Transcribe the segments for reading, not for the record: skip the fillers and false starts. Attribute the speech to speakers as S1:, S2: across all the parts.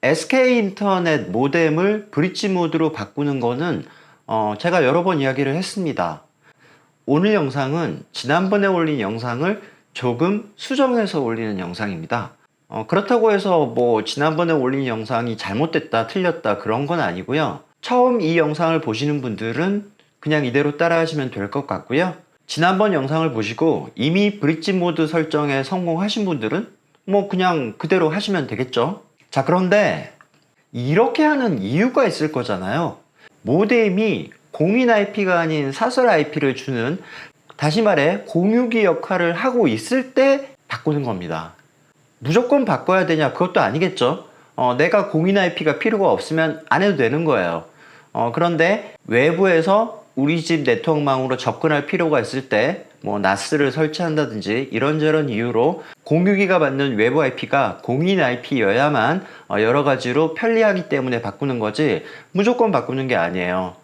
S1: SK인터넷 모뎀을 브릿지 모드로 바꾸는 거는 제가 여러 번 이야기를 했습니다. 오늘 영상은 지난번에 올린 영상을 조금 수정해서 올리는 영상입니다. 그렇다고 해서 뭐 지난번에 올린 영상이 잘못됐다 틀렸다 그런 건 아니고요. 처음 이 영상을 보시는 분들은 그냥 이대로 따라 하시면 될 것 같고요. 지난번 영상을 보시고 이미 브릿지 모드 설정에 성공하신 분들은 뭐 그냥 그대로 하시면 되겠죠. 자, 그런데 이렇게 하는 이유가 있을 거잖아요. 모뎀이 공인 IP가 아닌 사설 IP를 주는, 다시 말해 공유기 역할을 하고 있을 때 바꾸는 겁니다. 무조건 바꿔야 되냐? 그것도 아니겠죠. 내가 공인 IP가 필요가 없으면 안 해도 되는 거예요. 그런데 외부에서 우리 집 네트워크망으로 접근할 필요가 있을 때 뭐 NAS를 설치한다든지 이런저런 이유로 공유기가 받는 외부 IP가 공인 IP여야만 여러 가지로 편리하기 때문에 바꾸는 거지 무조건 바꾸는 게 아니에요.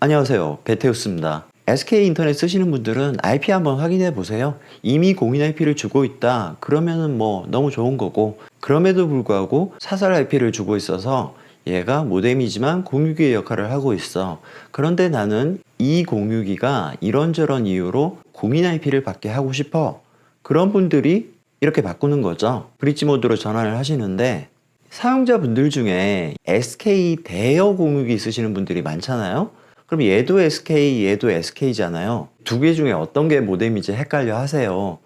S1: 안녕하세요, 베테우스입니다. SK인터넷 쓰시는 분들은 IP 한번 확인해 보세요. 이미 공인 IP를 주고 있다 그러면은 뭐 너무 좋은 거고, 그럼에도 불구하고 사설 IP를 주고 있어서 얘가 모뎀이지만 공유기의 역할을 하고 있어. 그런데 나는 이 공유기가 이런저런 이유로 공인 IP를 받게 하고 싶어. 그런 분들이 이렇게 바꾸는 거죠. 브릿지 모드로 전환을 하시는데, 사용자분들 중에 SK 대여 공유기 쓰시는 분들이 많잖아요. 그럼 얘도 SK, 얘도 SK잖아요. 두 개 중에 어떤 게 모뎀인지 헷갈려 하세요.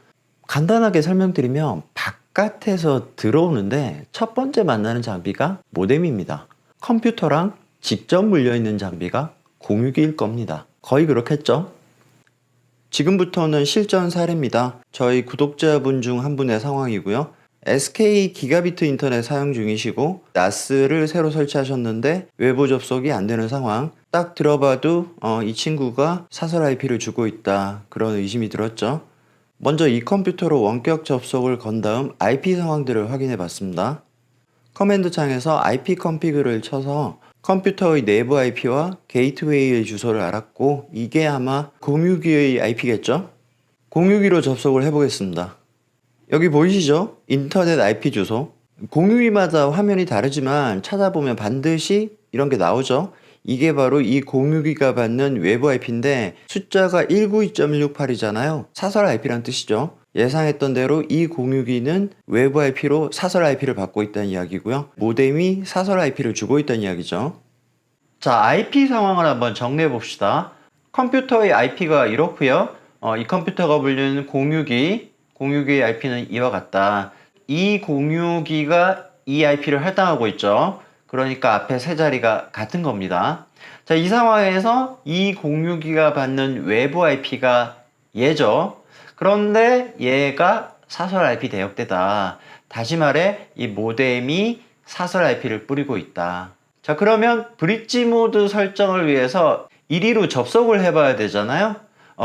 S1: 간단하게 설명드리면 바깥에서 들어오는데 첫 번째 만나는 장비가 모뎀입니다. 컴퓨터랑 직접 물려있는 장비가 공유기일 겁니다. 거의 그렇겠죠? 지금부터는 실전 사례입니다. 저희 구독자분 중 한 분의 상황이고요. SK 기가비트 인터넷 사용 중이시고 NAS를 새로 설치하셨는데 외부 접속이 안 되는 상황. 딱 들어봐도 이 친구가 사설 IP를 주고 있다 그런 의심이 들었죠. 먼저 이 컴퓨터로 원격 접속을 건 다음 IP 상황들을 확인해 봤습니다. 커맨드 창에서 IP 컨피그를 쳐서 컴퓨터의 내부 IP와 게이트웨이의 주소를 알았고, 이게 아마 공유기의 IP겠죠? 공유기로 접속을 해보겠습니다. 여기 보이시죠? 인터넷 IP 주소. 공유기마다 화면이 다르지만 찾아보면 반드시 이런 게 나오죠? 이게 바로 이 공유기가 받는 외부 IP인데 숫자가 192.168이잖아요. 사설 IP란 뜻이죠. 예상했던 대로 이 공유기는 외부 IP로 사설 IP를 받고 있다는 이야기고요. 모뎀이 사설 IP를 주고 있다는 이야기죠. 자, IP 상황을 한번 정리해 봅시다. 컴퓨터의 IP가 이렇고요. 이 컴퓨터가 불리는 공유기의 IP는 이와 같다. 이 공유기가 이 IP를 할당하고 있죠. 그러니까 앞에 세 자리가 같은 겁니다. 자, 이 상황에서 이 공유기가 받는 외부 IP가 얘죠. 그런데 얘가 사설 IP 대역대다. 다시 말해 이 모뎀이 사설 IP를 뿌리고 있다. 자, 그러면 브릿지 모드 설정을 위해서 이리로 접속을 해봐야 되잖아요.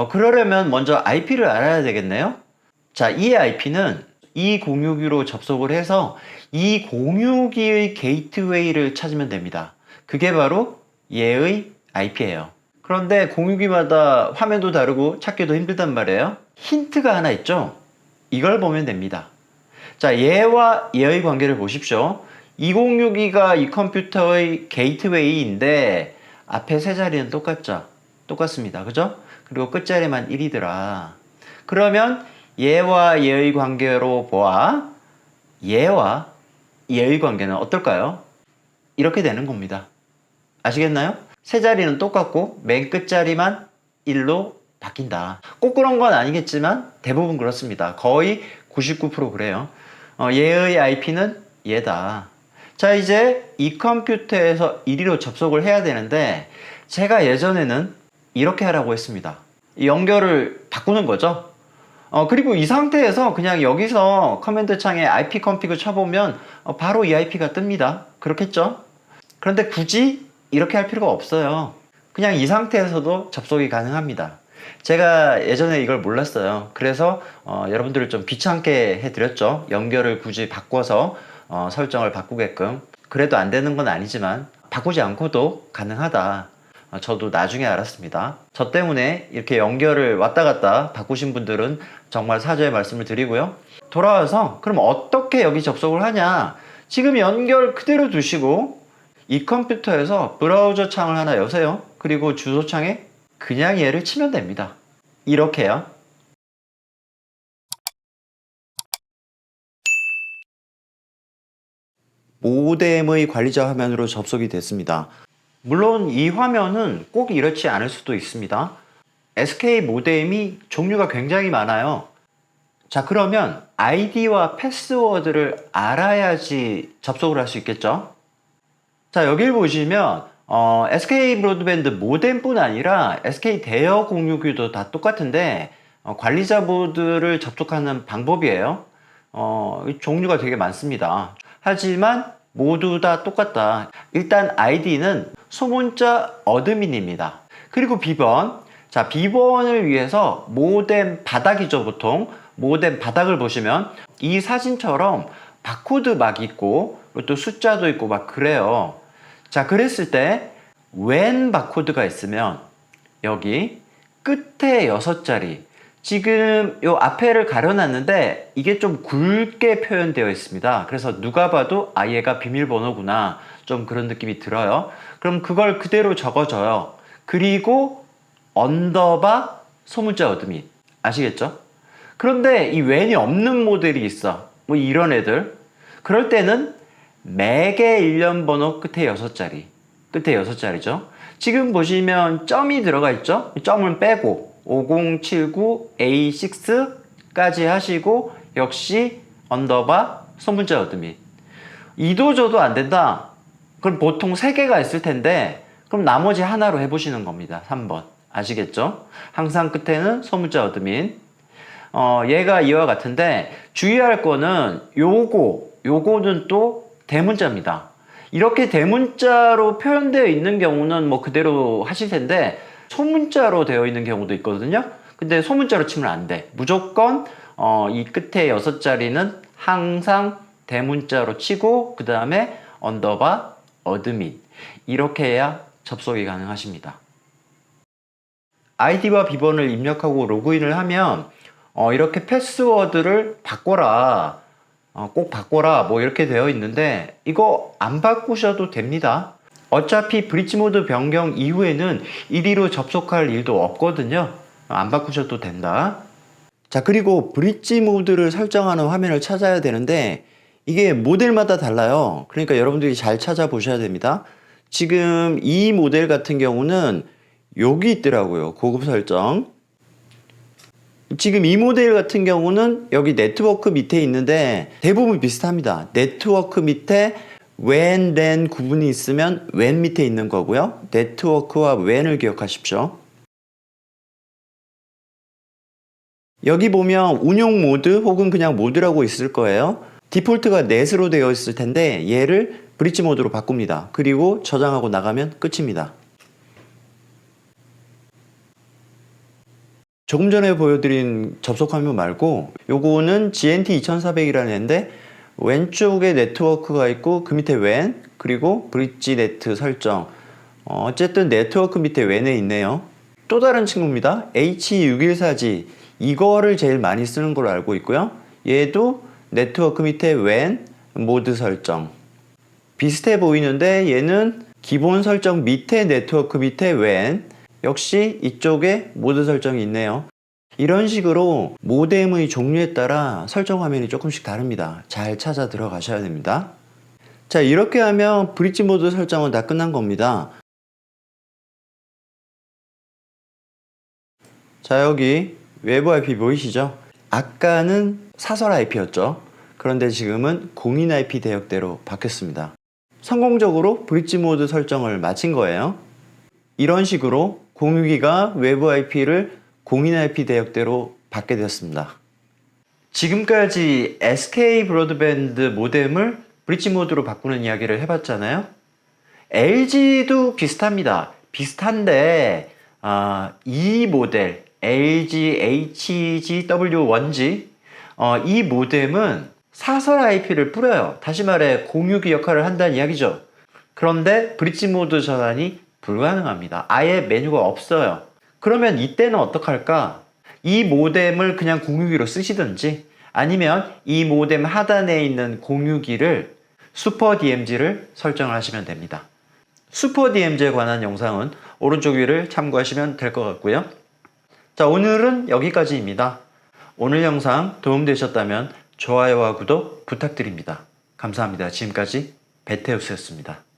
S1: 그러려면 먼저 IP를 알아야 되겠네요. 자, 이 IP는 이 공유기로 접속을 해서 이 공유기의 게이트웨이를 찾으면 됩니다. 그게 바로 얘의 IP예요. 그런데 공유기마다 화면도 다르고 찾기도 힘들단 말이에요. 힌트가 하나 있죠? 이걸 보면 됩니다. 자, 얘와 얘의 관계를 보십시오. 206기가 이 컴퓨터의 게이트웨이인데 앞에 세 자리는 똑같죠? 똑같습니다. 그죠? 그리고 끝자리만 1이더라. 그러면 얘와 얘의 관계로 보아 얘와 얘의 관계는 어떨까요? 이렇게 되는 겁니다. 아시겠나요? 세 자리는 똑같고 맨 끝자리만 1로 바뀐다. 꼭 그런 건 아니겠지만 대부분 그렇습니다. 거의 99% 그래요. 얘의 IP는 얘다. 자, 이제 이 컴퓨터에서 이리로 접속을 해야 되는데 제가 예전에는 이렇게 하라고 했습니다. 연결을 바꾸는 거죠. 그리고 이 상태에서 그냥 여기서 커맨드 창에 IP config 쳐보면 바로 이 IP가 뜹니다. 그렇겠죠? 그런데 굳이 이렇게 할 필요가 없어요. 그냥 이 상태에서도 접속이 가능합니다. 제가 예전에 이걸 몰랐어요. 그래서 여러분들을 좀 귀찮게 해드렸죠. 연결을 굳이 바꿔서 설정을 바꾸게끔. 그래도 안 되는 건 아니지만 바꾸지 않고도 가능하다. 저도 나중에 알았습니다. 저 때문에 이렇게 연결을 왔다 갔다 바꾸신 분들은 정말 사죄의 말씀을 드리고요. 돌아와서 그럼 어떻게 여기 접속을 하냐? 지금 연결 그대로 두시고 이 컴퓨터에서 브라우저 창을 하나 여세요. 그리고 주소창에 그냥 얘를 치면 됩니다. 이렇게요. 모뎀의 관리자 화면으로 접속이 됐습니다. 물론 이 화면은 꼭 이렇지 않을 수도 있습니다. SK 모뎀이 종류가 굉장히 많아요. 자, 그러면 아이디와 패스워드를 알아야지 접속을 할 수 있겠죠? 자, 여길 보시면 SK 브로드밴드 모뎀뿐 아니라 SK 대여 공유기도 다 똑같은데 관리자 모드를 접속하는 방법이에요. 종류가 되게 많습니다. 하지만 모두 다 똑같다. 일단 아이디는 소문자 어드민입니다. 그리고 비번. 자, 비번을 위해서 모뎀 바닥이죠, 보통. 모뎀 바닥을 보시면 이 사진처럼 바코드 막 있고 또 숫자도 있고 막 그래요. 자, 그랬을 때 웬 바코드가 있으면 여기 끝에 6자리, 지금 요 앞에를 가려놨는데 이게 좀 굵게 표현되어 있습니다. 그래서 누가 봐도 아, 얘가 비밀번호구나, 좀 그런 느낌이 들어요. 그럼 그걸 그대로 적어줘요. 그리고 언더바 소문자 어드민, 아시겠죠? 그런데 이 웬이 없는 모델이 있어. 뭐 이런 애들. 그럴 때는 맥의 일련 번호 끝에 6자리. 끝에 6자리죠. 지금 보시면 점이 들어가 있죠? 점을 빼고 5079A6까지 하시고 역시 언더바 소문자 어드민. 이도저도 안 된다. 그럼 보통 3개가 있을 텐데 그럼 나머지 하나로 해보시는 겁니다. 3번. 아시겠죠? 항상 끝에는 소문자 어드민. 얘가 이와 같은데 주의할 거는 요거는 또 대문자입니다. 이렇게 대문자로 표현되어 있는 경우는 뭐 그대로 하실 텐데 소문자로 되어 있는 경우도 있거든요. 근데 소문자로 치면 안 돼. 무조건 이 끝에 6자리는 항상 대문자로 치고 그 다음에 언더바 어드민, 이렇게 해야 접속이 가능하십니다. 아이디와 비번을 입력하고 로그인을 하면 이렇게 패스워드를 바꿔라, 꼭 바꿔라, 뭐 이렇게 되어 있는데 이거 안 바꾸셔도 됩니다. 어차피 브릿지 모드 변경 이후에는 이리로 접속할 일도 없거든요. 안 바꾸셔도 된다. 자, 그리고 브릿지 모드를 설정하는 화면을 찾아야 되는데 이게 모델마다 달라요. 그러니까 여러분들이 잘 찾아보셔야 됩니다. 지금 이 모델 같은 경우는 여기 있더라고요. 고급 설정. 지금 이 모델 같은 경우는 여기 네트워크 밑에 있는데 대부분 비슷합니다. 네트워크 밑에 WAN, LAN 구분이 있으면 WAN 밑에 있는 거고요. 네트워크와 WAN을 기억하십시오. 여기 보면 운용 모드 혹은 그냥 모드라고 있을 거예요. 디폴트가 넷으로 되어 있을 텐데 얘를 브릿지 모드로 바꿉니다. 그리고 저장하고 나가면 끝입니다. 조금 전에 보여드린 접속 화면 말고 요거는 GNT 2400이라는 애인데 왼쪽에 네트워크가 있고 그 밑에 WAN 그리고 브릿지 네트 설정, 어쨌든 네트워크 밑에 WAN에 있네요. 또 다른 친구입니다. H614G, 이거를 제일 많이 쓰는 걸로 알고 있고요. 얘도 네트워크 밑에 WAN 모드 설정 비슷해 보이는데 얘는 기본 설정 밑에 네트워크 밑에 WAN, 역시 이쪽에 모드 설정이 있네요. 이런 식으로 모뎀의 종류에 따라 설정 화면이 조금씩 다릅니다. 잘 찾아 들어가셔야 됩니다. 자, 이렇게 하면 브릿지 모드 설정은 다 끝난 겁니다. 자, 여기 외부 IP 보이시죠? 아까는 사설 IP였죠. 그런데 지금은 공인 IP 대역대로 바뀌었습니다. 성공적으로 브릿지 모드 설정을 마친 거예요. 이런 식으로 공유기가 외부 IP를 공인 IP 대역대로 받게 되었습니다. 지금까지 SK 브로드밴드 모뎀을 브릿지 모드로 바꾸는 이야기를 해봤잖아요. LG도 비슷합니다. 비슷한데 이 모델 LG HGW1G 이 모뎀은 사설 IP를 뿌려요. 다시 말해 공유기 역할을 한다는 이야기죠. 그런데 브릿지 모드 전환이 불가능합니다. 아예 메뉴가 없어요. 그러면 이때는 어떡할까? 이 모뎀을 그냥 공유기로 쓰시든지 아니면 이 모뎀 하단에 있는 공유기를 슈퍼 DMZ를 설정을 하시면 됩니다. 슈퍼 DMZ에 관한 영상은 오른쪽 위를 참고하시면 될 것 같고요. 자, 오늘은 여기까지입니다. 오늘 영상 도움되셨다면 좋아요와 구독 부탁드립니다. 감사합니다. 지금까지 베테우스였습니다.